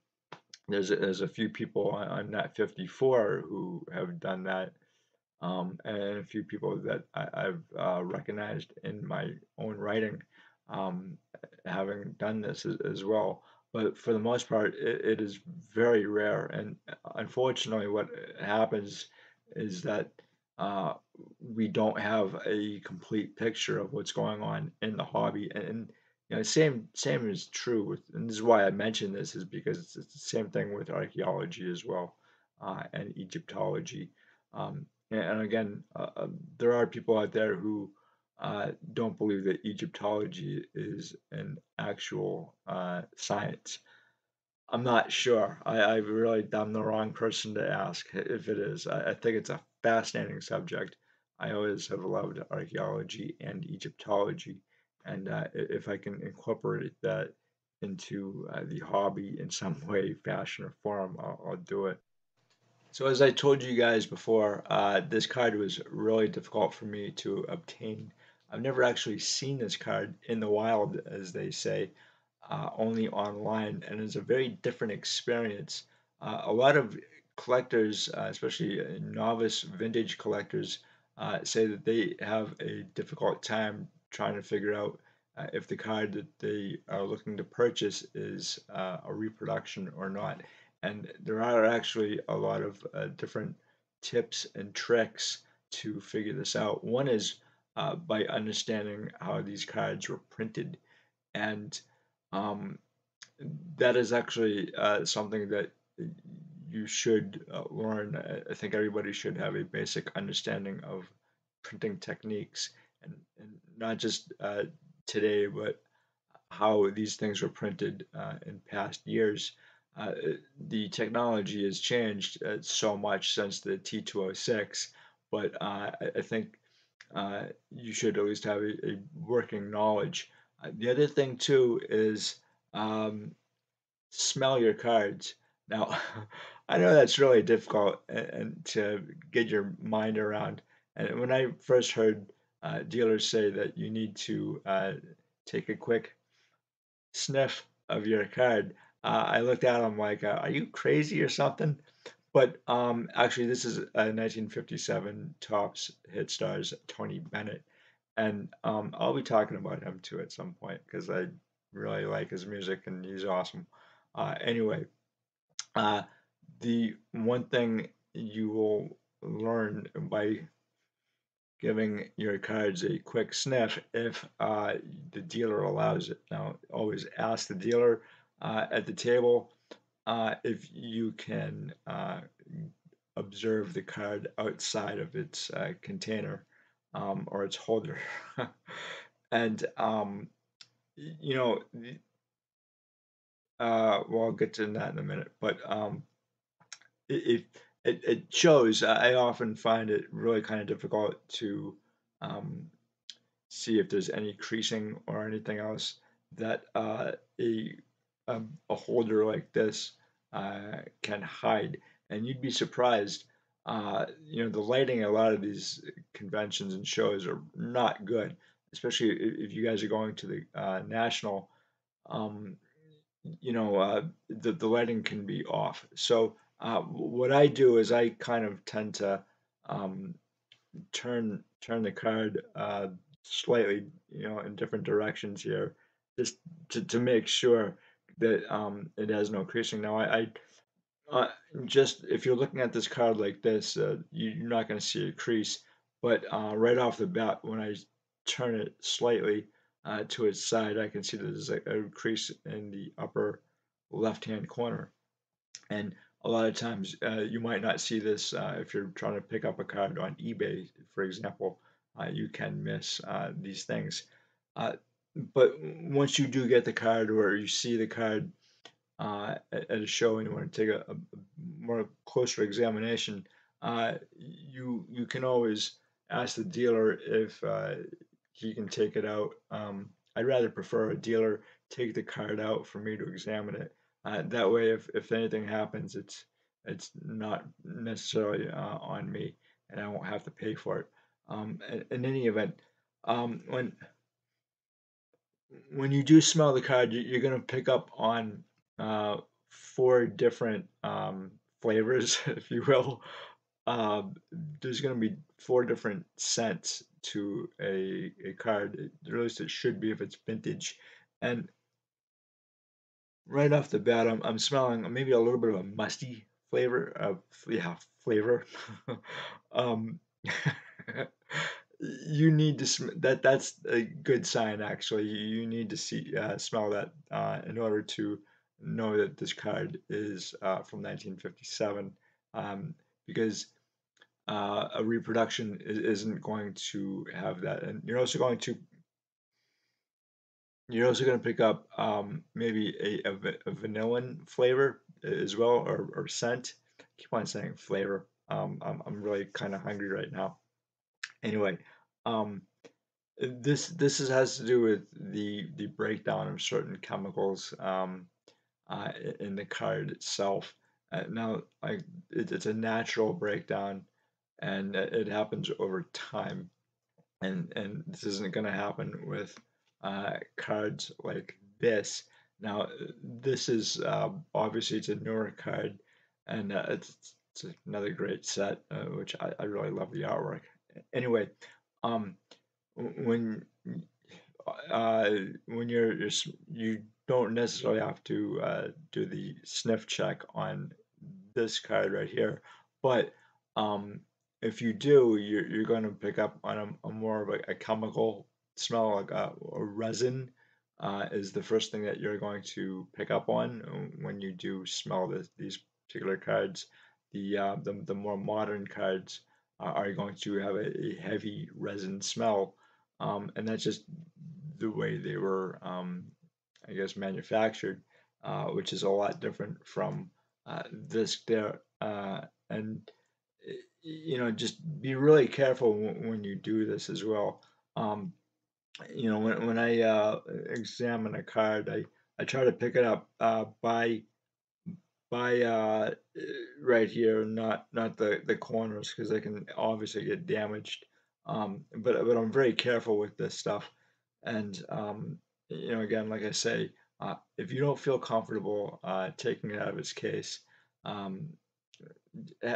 there's a few people on Net 54 who have done that, and a few people that I've recognized in my own writing, um, having done this as well. But for the most part, it is very rare, and unfortunately, what happens is that uh, we don't have a complete picture of what's going on in the hobby, and same is true with, and this is why I mention this, is because it's the same thing with archaeology as well, and Egyptology. And again, there are people out there who don't believe that Egyptology is an actual science. I'm not sure. I'm the wrong person to ask if it is. I think it's a fascinating subject. I always have loved archaeology and Egyptology, and if I can incorporate that into the hobby in some way, fashion, or form, I'll do it. So as I told you guys before, this card was really difficult for me to obtain. I've never actually seen this card in the wild, as they say, only online, and it's a very different experience. A lot of collectors, especially novice vintage collectors, say that they have a difficult time trying to figure out if the card that they are looking to purchase is a reproduction or not. And there are actually a lot of different tips and tricks to figure this out. One is by understanding how these cards were printed, and um, that is actually something that you should learn. I think everybody should have a basic understanding of printing techniques, and not just today, but how these things were printed in past years. The technology has changed so much since the T206, but I think you should at least have a working knowledge. The other thing too is um, smell your cards. Now, I know that's really difficult and to get your mind around. And when I first heard dealers say that you need to take a quick sniff of your card, I looked at him like, "Are you crazy or something?" But actually, this is a 1957 Topps Hit Stars Tony Bennett, and I'll be talking about him too at some point because I really like his music and he's awesome. Anyway, uh, the one thing you will learn by giving your cards a quick sniff, if the dealer allows it. Now, always ask the dealer at the table if you can observe the card outside of its container or its holder. And you know, well, I'll get to that in a minute, but it it shows. I often find it really kind of difficult to um, see if there's any creasing or anything else that a holder like this can hide. And you'd be surprised. The lighting at a lot of these conventions and shows are not good, especially if you guys are going to the national. Um, the lighting can be off. So what I do is I kind of tend to um, turn the card slightly, in different directions here, just to make sure that it has no creasing. Now, uh, just if you're looking at this card like this, you're not going to see a crease, but right off the bat, when I turn it slightly to its side, I can see there's a crease in the upper left-hand corner. And a lot of times, you might not see this if you're trying to pick up a card on eBay, for example. You can miss these things. Uh, but once you do get the card, or you see the card at a show, and you want to take a more closer examination, you can always ask the dealer if he can take it out. I'd rather prefer a dealer take the card out for me to examine it. That way, if anything happens, it's not necessarily on me, and I won't have to pay for it. In any event, um, when when you do smell the card, you're going to pick up on uh, four different flavors, if you will. Um, there's going to be four different scents to a card. At least it should be if it's vintage. And right off the bat, I'm smelling maybe a little bit of a musty flavor. Yeah, flavor. um, you need to that's a good sign actually. You need to see smell that in order to know that this card is from 1957, because a reproduction isn't going to have that. And you're also going to pick up maybe a vanillin flavor as well, or scent. I keep on saying flavor. I'm really kind of hungry right now. Anyway, um, has to do with the breakdown of certain chemicals in the card itself. Now, like it's a natural breakdown, and it happens over time, and this isn't going to happen with cards like this. Now, this is obviously it's a newer card, and it's another great set, which I really love the artwork. Anyway, um, when uh, when you don't necessarily have to do the sniff check on this card right here, but um, if you do, you're going to pick up on a more of a chemical smell, like a resin. Is the first thing that you're going to pick up on when you do smell these particular cards. The more modern cards are going to have a heavy resin smell, and that's just the way they were, I guess, manufactured, which is a lot different from this there. And just be really careful when you do this as well. Um, when I examine a card, I try to pick it up by right here, not the corners, because they can obviously get damaged. But I'm very careful with this stuff, and again, like I say, if you don't feel comfortable taking it out of its case, um,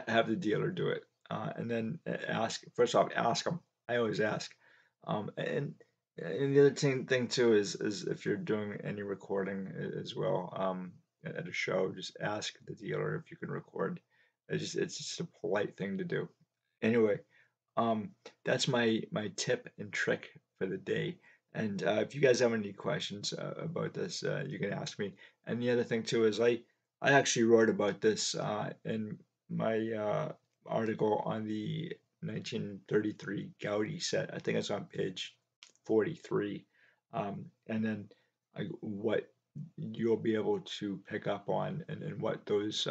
have the dealer do it, and then ask. First off, ask them. I always ask, and the other thing too is if you're doing any recording as well, at a show, just ask the dealer if you can record. It's just a polite thing to do. Anyway, um, that's my tip and trick for the day. And if you guys have any questions about this, you can ask me. And the other thing too is I actually wrote about this in my article on the 1933 Gaudi set. I think it's on page 43. And then what you'll be able to pick up on and what those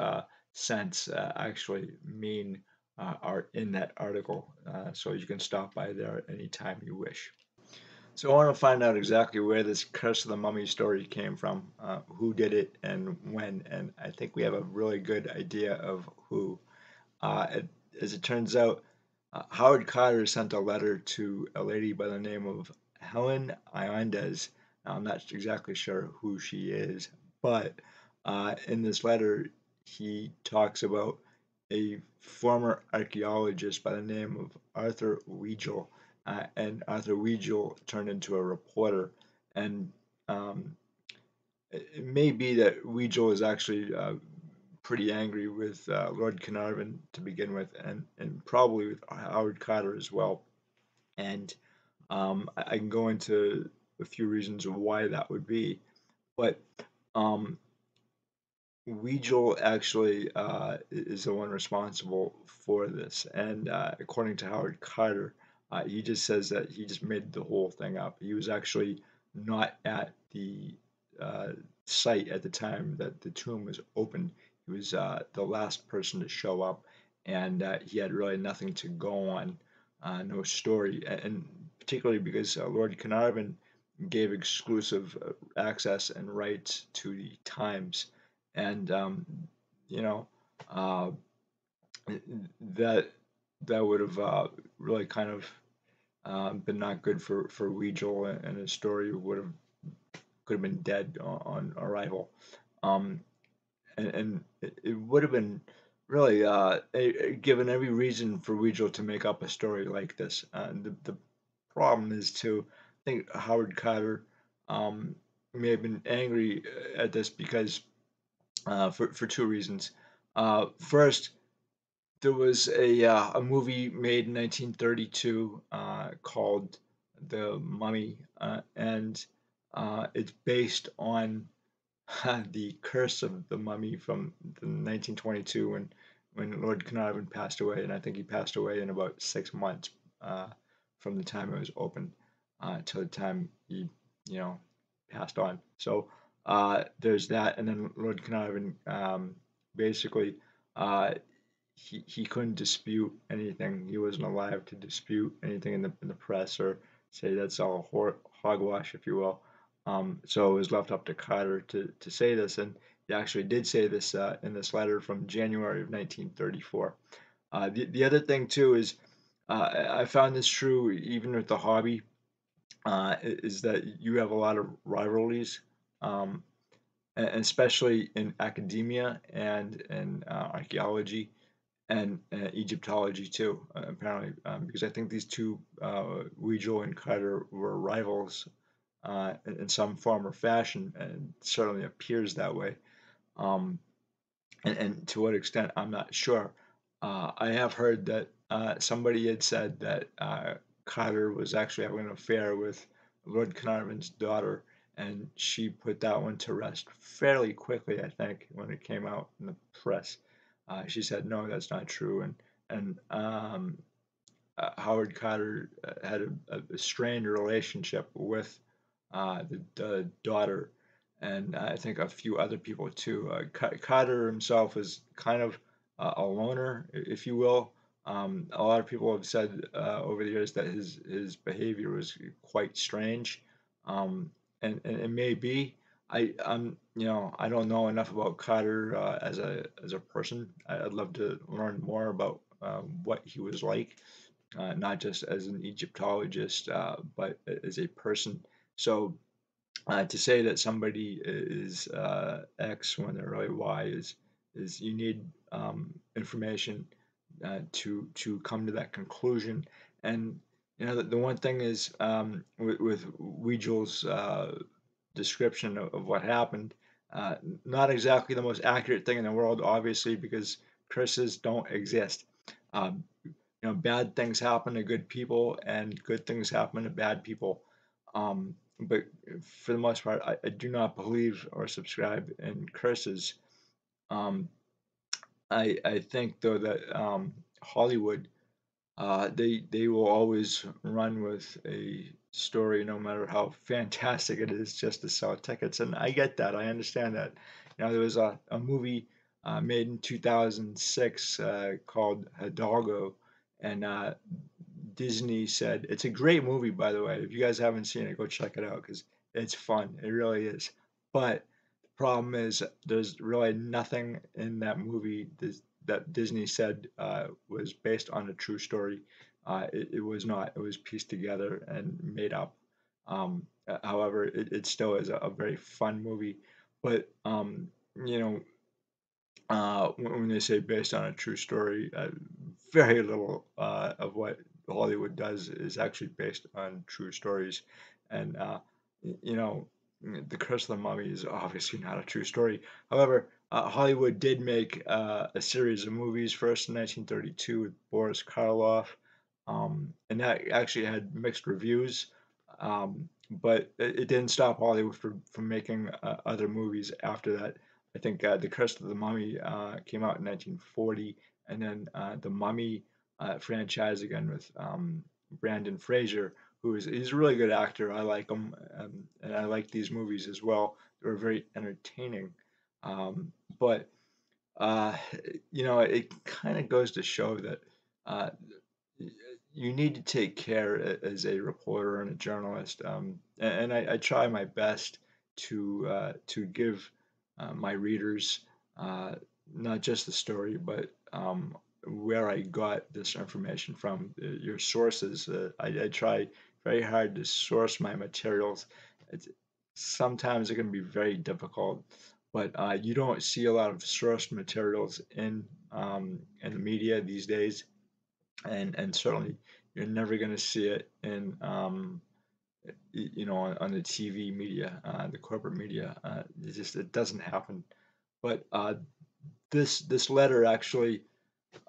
scents actually mean are in that article. So you can stop by there anytime you wish. So I want to find out exactly where this Curse of the Mummy story came from, who did it, and when. And I think we have a really good idea of who. As it turns out, Howard Carter sent a letter to a lady by the name of Helen Iondes. Now, I'm not exactly sure who she is, but in this letter, he talks about a former archaeologist by the name of Arthur Weigel, and Arthur Weigel turned into a reporter. And um, it may be that Weigel is actually pretty angry with Lord Carnarvon to begin with, and probably with Howard Carter as well. And I can go into a few reasons of why that would be, but um, Weigel actually is the one responsible for this, and according to Howard Carter, he just says that he just made the whole thing up. He was actually not at the uh, site at the time that the tomb was opened. He was the last person to show up, and he had really nothing to go on, no story, and particularly because Lord Carnarvon gave exclusive access and rights to the Times, and you know uh, that that would have really kind of been not good for Weigel, and his story would have could have been dead on arrival. Um, and it would have been really given every reason for Weigel to make up a story like this. The problem is too, I think Howard Carter um, may have been angry at this because for two reasons. First, there was a movie made in 1932 called The Mummy, and it's based on the curse of the mummy from 1922 when Lord Carnarvon passed away, and I think he passed away in about 6 months uh, from the time it was opened till the time he, you know, passed on. So there's that, and then Lord Carnarvon basically uh, he couldn't dispute anything. He wasn't alive to dispute anything in the press or say that's all hogwash, if you will. So it was left up to Carter to say this, and he actually did say this in this letter from January of 1934. The other thing too is I found this true even with the hobby is that you have a lot of rivalries, um, and especially in academia and in archaeology and Egyptology too, apparently, because I think these two, Weigel and Carter, were rivals in some form or fashion, and certainly appears that way. Um, and to what extent, I'm not sure. I have heard that somebody had said that Carter was actually having an affair with Lord Carnarvon's daughter, and she put that one to rest fairly quickly, I think, when it came out in the press. She said, no, that's not true. And Howard Carter had a strained relationship with the daughter, and I think a few other people too. Carter himself is kind of a loner, if you will. A lot of people have said over the years that his behavior was quite strange, um, and it may be. I don't know enough about Carter as a person. I'd love to learn more about what he was like, not just as an Egyptologist, but as a person. So to say that somebody is X when they're really Y is you need information to come to that conclusion. And the one thing is with Weigel's description of what happened, uh, not exactly the most accurate thing in the world, obviously, because curses don't exist. Um, bad things happen to good people, and good things happen to bad people. But for the most part, I do not believe or subscribe in curses. Um, I think though that Hollywood, they will always run with a story, no matter how fantastic it is, just to sell tickets. And I get that. I understand that. There was a movie made in 2006 called Hidalgo, and Disney said it's a great movie, by the way. If you guys haven't seen it, go check it out because it's fun. It really is. But the problem is, there's really nothing in that movie that Disney said was based on a true story. It was not. It was pieced together and made up. However, it still is a very fun movie. But you know, when they say based on a true story, very little of what Hollywood does is actually based on true stories. And, you know, The Curse of the Mummy is obviously not a true story. However, Hollywood did make a series of movies, first in 1932 with Boris Karloff, and that actually had mixed reviews. But it didn't stop Hollywood from making other movies after that. I think The Curse of the Mummy came out in 1940, and then the Mummy franchise again with Brandon Fraser, he's a really good actor. I like him, and I like these movies as well. They were very entertaining. But uh, it kind of goes to show that uh, you need to take care as a reporter and a journalist. And I try my best to give my readers uh, not just the story, but where I got this information from, your sources. I try very hard to source my materials. It's, sometimes it can be very difficult, but you don't see a lot of sourced materials in the media these days, and certainly you're never going to see it in on the TV media, the corporate media. It doesn't happen. But this letter actually,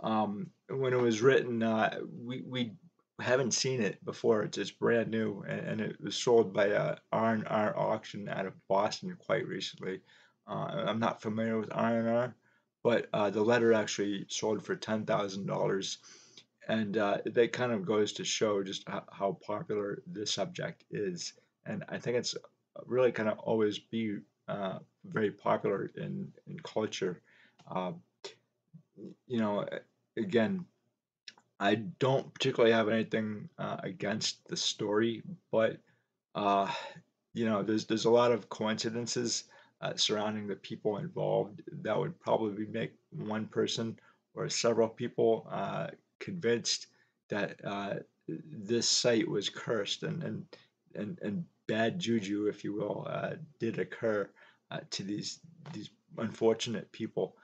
when it was written, we haven't seen it before. It's brand new, and it was sold by a R&R auction out of Boston quite recently. I'm not familiar with R&R, but the letter actually sold for $10,000, and that kind of goes to show just how popular this subject is. And I think it's really kind of always be very popular in culture. Uh, you know, again, I don't particularly have anything against the story, but uh, there's a lot of coincidences surrounding the people involved that would probably make one person or several people convinced that this site was cursed, and bad juju, if you will, did occur to these unfortunate people,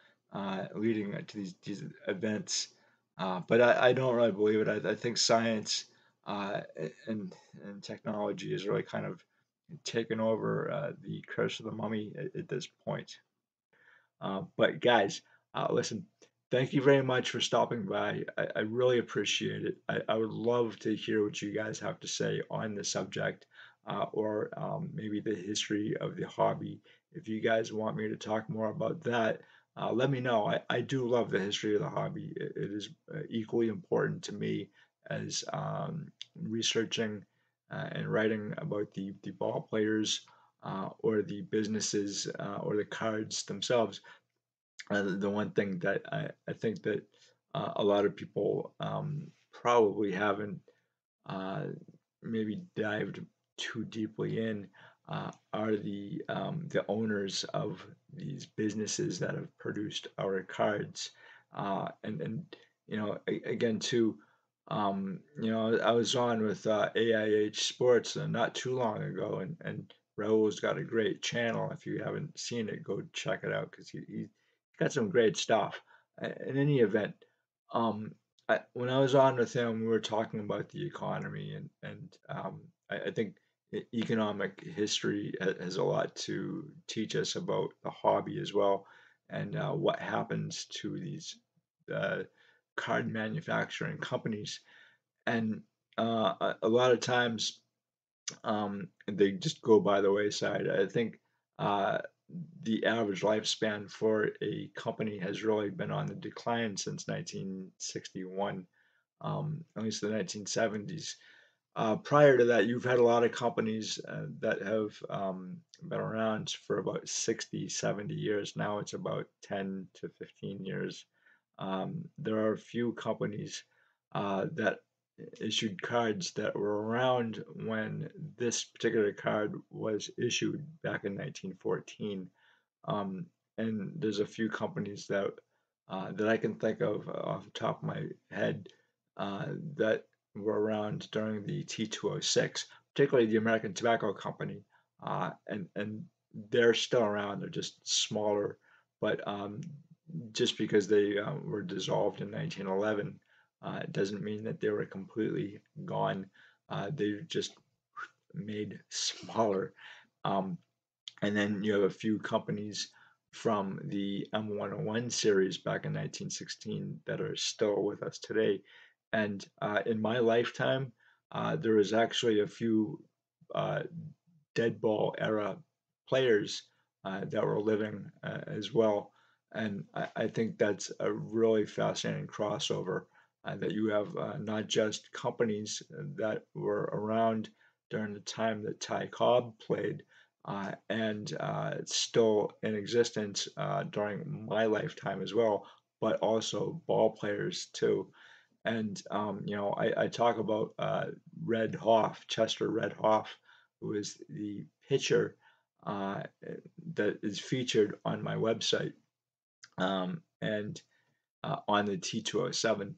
leading to these events. But I don't really believe it. I think science uh, and and technology is really kind of taken over the Curse of the Mummy at this point. But guys, listen, thank you very much for stopping by. I really appreciate it. I would love to hear what you guys have to say on the subject, or maybe the history of the hobby. If you guys want me to talk more about that, let me know. I do love the history of the hobby. It is equally important to me as researching and writing about the ball players, or the businesses, or the cards themselves. The one thing that I think that a lot of people probably haven't uh, maybe dived too deeply in, are the owners of these businesses that have produced our cards, and again too. I was on with AIH Sports not too long ago, and Raul's got a great channel. If you haven't seen it, go check it out because he's got some great stuff. In any event, um, when I was on with him, we were talking about the economy, and I think economic history has a lot to teach us about the hobby as well, and what happens to these uh, card manufacturing companies. And a lot of times they just go by the wayside. I think the average lifespan for a company has really been on the decline since 1961, at least the 1970s. Prior to that, you've had a lot of companies that have been around for about 60, 70 years. Now it's about 10 to 15 years. There are a few companies that issued cards that were around when this particular card was issued back in 1914. Um, and there's a few companies that I can think of off the top of my head that were around during the T206, particularly the American Tobacco Company, and they're still around. They're just smaller, but just because they were dissolved in 1911, it doesn't mean that they were completely gone. They just made smaller. Um, and then you have a few companies from the M101 series back in 1916 that are still with us today. And in my lifetime, there was actually a few uh, dead ball era players that were living as well. And I think that's a really fascinating crossover that you have not just companies that were around during the time that Ty Cobb played and still in existence during my lifetime as well, but also ball players too. And I talk about Red Hoff, Chester Red Hoff, who is the pitcher uh, that is featured on my website and on the T207.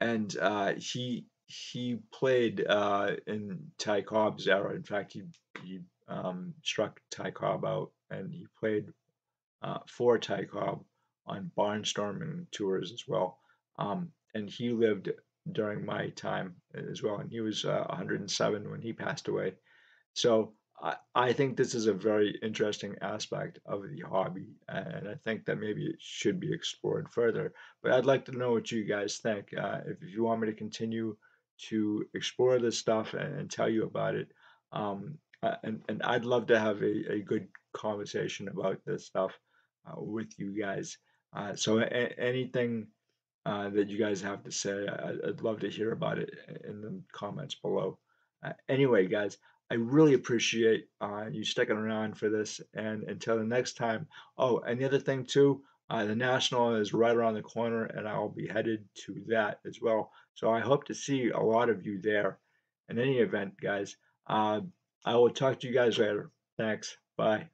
And he played in Ty Cobb's era. In fact, he struck Ty Cobb out, and he played for Ty Cobb on barnstorming tours as well. And he lived during my time as well, and he was 107 when he passed away. So I think this is a very interesting aspect of the hobby, and I think that maybe it should be explored further. But I'd like to know what you guys think. If you want me to continue to explore this stuff and tell you about it, and I'd love to have a good conversation about this stuff with you guys. So anything that you guys have to say. I'd love to hear about it in the comments below. Anyway, guys, I really appreciate you sticking around for this. And until the next time, oh, and the other thing too, the National is right around the corner, and I'll be headed to that as well. So I hope to see a lot of you there. In any event, guys, I will talk to you guys later. Thanks. Bye.